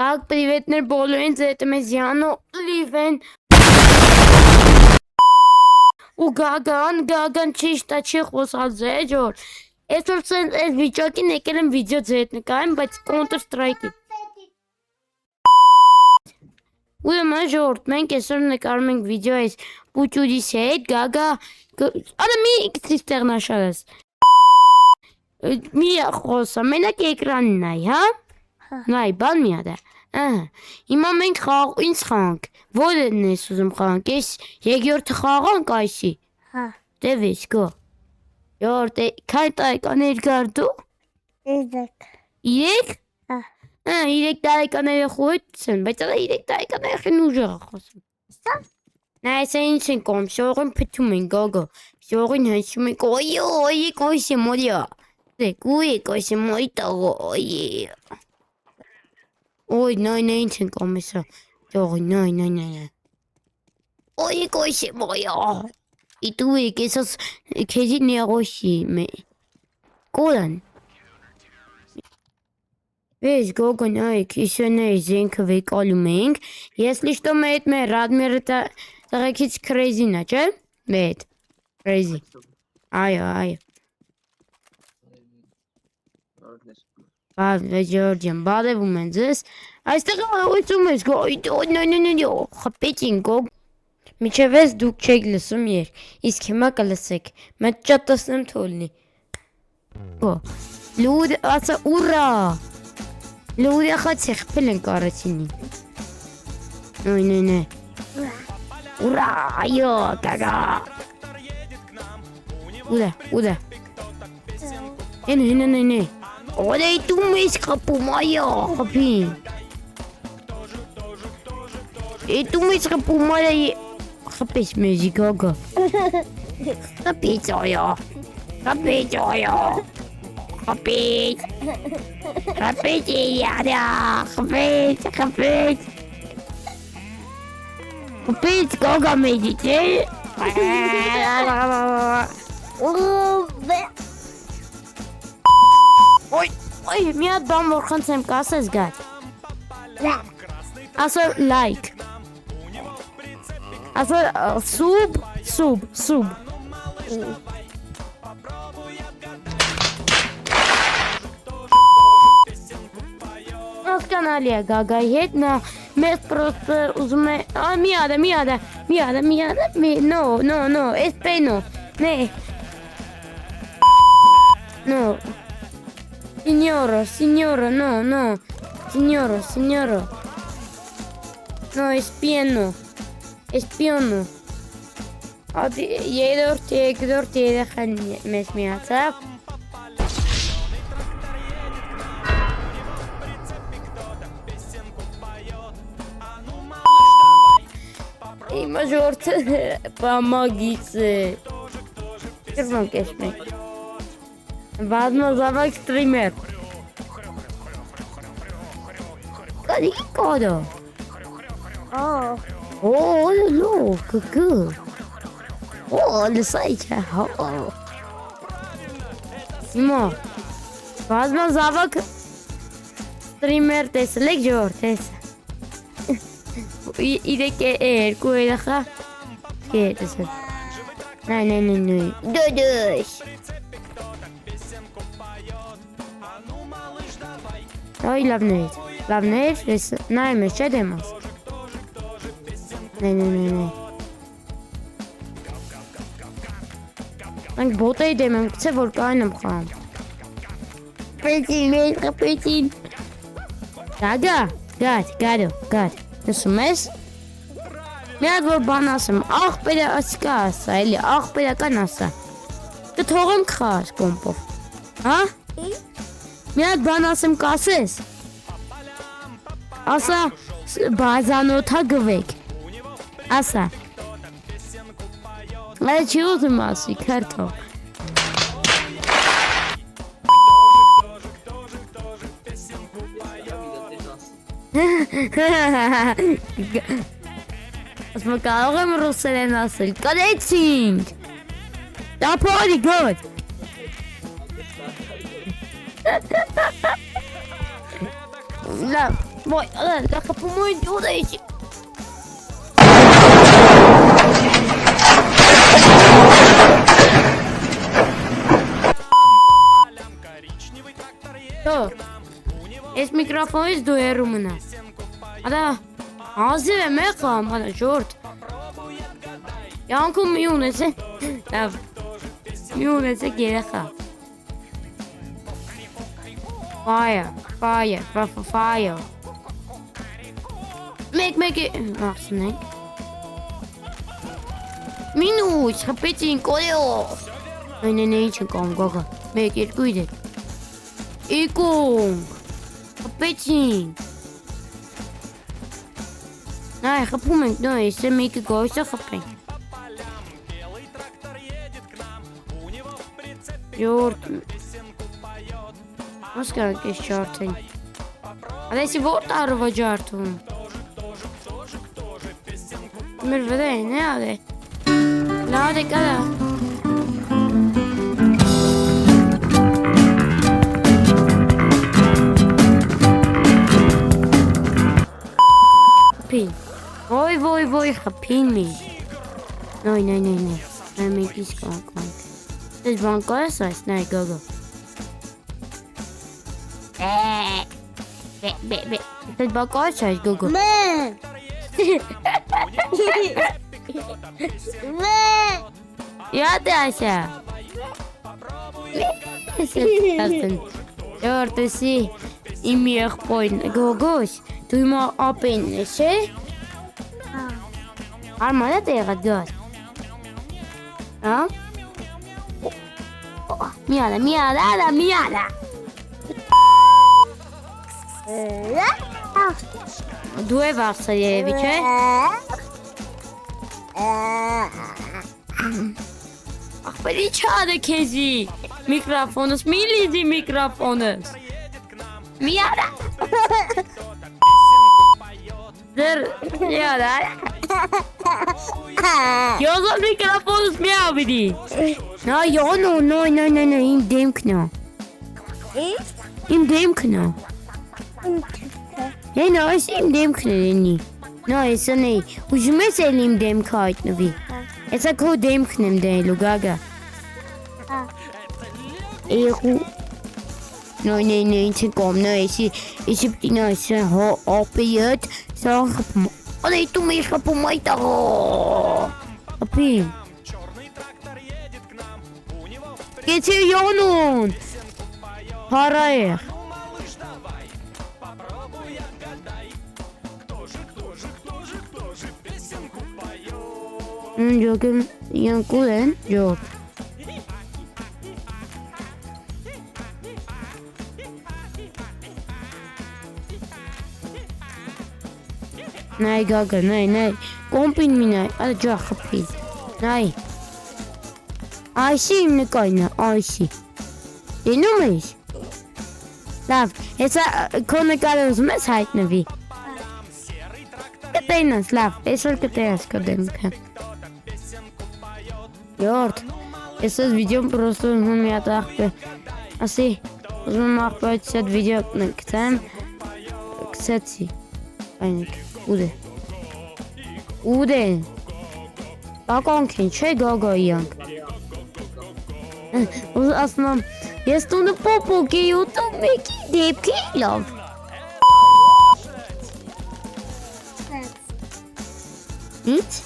Так, приветներ բոլորին, ձեզ եմ Զյանը, Լիվեն ու Գագան ճիշտ է չի խոսալ ձեզ ջոր։ Այսօր այս վիճակին եկել եմ վիդեո ձեզ նկարեմ, բայց Counter Strike-ի։ Ուրեմն ժողովուրդ, մենք այսօր նկարում ենք վիդեո այս Պուճուրիսի հետ, Գագա, արա մի ստեղ նաշարես։ Մի խոսա, մենակ էկրանին նայ, հա։ Նայ, բան մի ադա։ Հիմա մենք ինձ խաղանք, որն ես ուզում խաղանք, ես երկրորդը խաղանք այսի։ Հա։ Դևից, գո։ Յորդ, քանի տարեկաներ կար դու։ 3։ Հա։ 3 տարեկաները խոհից են, բայց ադա 3 տարեկաները խեն ուժեղ է խոսում։ Սա։ Նայս ինչ են կոմ, շողին փթում են, գոգո, շողին հնչում են, օյ, կոսի մորիա։ Դեք, ուի, կոսի մորի տաղո, օյ։ Ой, най, ինչ են կոմեսա, ճողի, նայ։ Ой, կոսի մոյա։ Իտու եք, եսաս քեզի նեղոշի մե։ Կորան։ Վեզ գոգոն այք, իսյոներ զենքը վեկալում ենք, если что мы это мы Радմիրը տղեկից crazy-ն է, չէ՞։ Մետ, crazy։ Այո։ Ջորջան, բարևում են ձեզ, այստեղ ուծում ես, խպեցին գոգ, միջև ես դուք չեք լսում իսկ հիմա կլսեք, մետ ճատասնեմ թոլնի, լուր, ասա, ուրա, լուրի ախացի խպել են կարացինի, նույն, ուրա, այո, կագա, ուրա, հին, Ой, ты умеешь хапумая, хапи. И ты умеешь хапумая, хапись мези гага. Хапись, я. Хапись, гага мези. Ой, մի հատ բան որ խնդրեմ կասես գաց։ Ասա like։ Ասա sub։ Հասկանալի է Գագայի հետ, նա մեզ պրոստը ուզում է, մի ադա, no, espeno, no, Signora, no, signora. No, espiono. Jedorti dejan mesmiața. И мажорт помогите. Первым кешме. Важно завак стример. Кода. О, какой. О, лисайча. Симо. Важно завак стример тес легжор тес. İdeki koydaha. Kedesin. Ne. Dödüş. Ой, лавнеет, найме, ще демос. Не. Анк бота идем, це вулканом хам. Петин. Гад. Նսումես, մի հատ որ բան ասեմ, աղպերը ասկա ասա, էլի, աղպերը կան ասա, կթողեմ կխաս կոմպով, հա? Մի հատ բան ասեմ կասես, ասա բազանոթա գվեք, ասա, այ չի ուզում ասի, քերթով, Ասում կարող եմ ռուսերեն ասել, կրեցինք, դապորի գոտ, լավ, Boy, la kapımı diyor da hiç. Yo. Es mikrofonu izduyorum ona. Ada. Ağzı ve mekam. Ada short. Yankım yunese. Tav. Yunese gerek ha. Fire. Fire. Fire. Make it. Ah, snake. Minus. Hapetin koleo. Ne için kom gogo. Make it good. Ikong. Hapetin. Ay, kapımın ne ise make goysa kapın. Yurt. Oscar que shorting. Adesso volta a rovagiarto. Mi vede, ne ade. La de cada. Pin. Voi, pin me. No. I make this go. This one goes, so it's not go. Be. This one goes, so it's go. Ya Dasha. Yortusi. Imir point. Go. Tu m'as open, c'est? Armada te regarde. Hein? Miada. Due Varsavievice. Feliçade kezi. Mikrofonus, milli mikrofonus. Miada. Miada. Yazar mikrofonus miau bidi. No, im dem knal. Hey, no, es im dem knal. No, es ne. Ujume selim dem kayt navi. Esa ko dem knem de lugaga. Ehu. No, kom no, esi no, esi ho opiet. So, ale tu me kapumay ta. Api. Geçir yolun. Parayı. Jokin yankulen yok. Nay gaga, nay. Kompin mi nay? Hadi çok kapıyı. Nay. Ayşe mi kayna? Ayşe. Deniyor muyuz? Lav. Esa konu kalırız mı? Sahip nevi. Kataynas, lav. Esa kataynas kademken. Yort. Esa videom просто uzun yatakta. Asi. Uzun makbet set video kıtam. Kısatsi. Aynen. Ude. Bakonkin. Şey gogo yank. Aslında jestem popo ki YouTube meki depki love. Nic?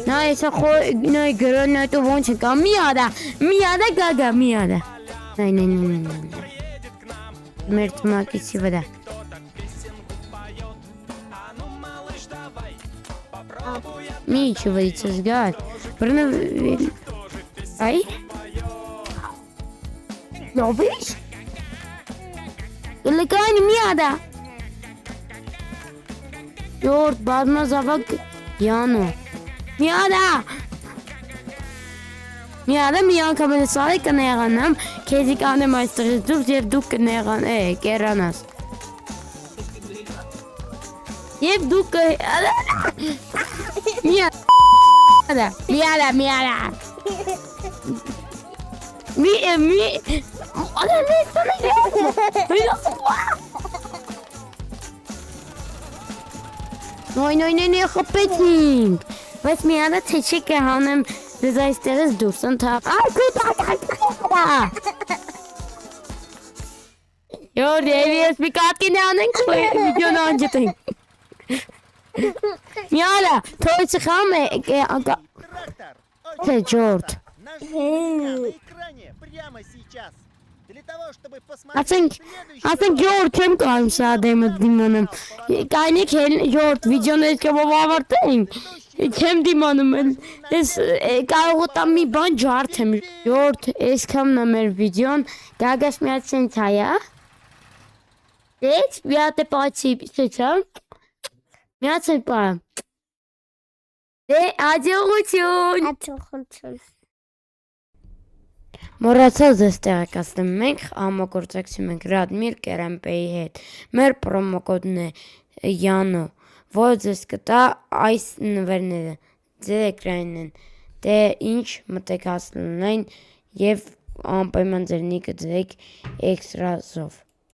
No, esa no görünüyor tu vonçka miada gaga miada. Nay. Mert makisi vada. Ничего, сгад. Ай. Любишь? Лекай миада. Йорт, бадна завак яно. Миада. Миян камен сали канеранам. Кезик ане майстер дук жев дук канеран керанас. Jeb duc Miada. Նոյ, խփեցինք։ Բայց մի հատ թե չի կհանեմ դες այստեղից դուրս ընթա։ Yo, Davies, մի կատկին անենք վիդեոն անջտենք։ Միալա, թոյցը խամ է, թե ջորդ։ Ասենք յորդ չեմ կարում սա դեմը դիմանեմ։ Կայնիք յորդ վիդեոներից կեվով ավարտենք։ Չեմ դիմանում էլ, ես կարող ուտամ մի բան ջարդեմ, յորդ, ես կամն ամեր վիդեոն, գագաս միած սենց հայա։ Դեць, միատ է պացի, սեցա, միած է պա։ Դե, աջողություն։ Մորացած ես տեղեկացնեմ, մենք համագործակցում ենք Radmir Կերամպեի հետ, մեր պրոմոկոդն է յանո, որ ձեզ կտա այս նվերները, ձեր էկրանին են, դե ինչ մտեք հասնունայն և անպայման ձեր նիկը ձերեք էքստրազով։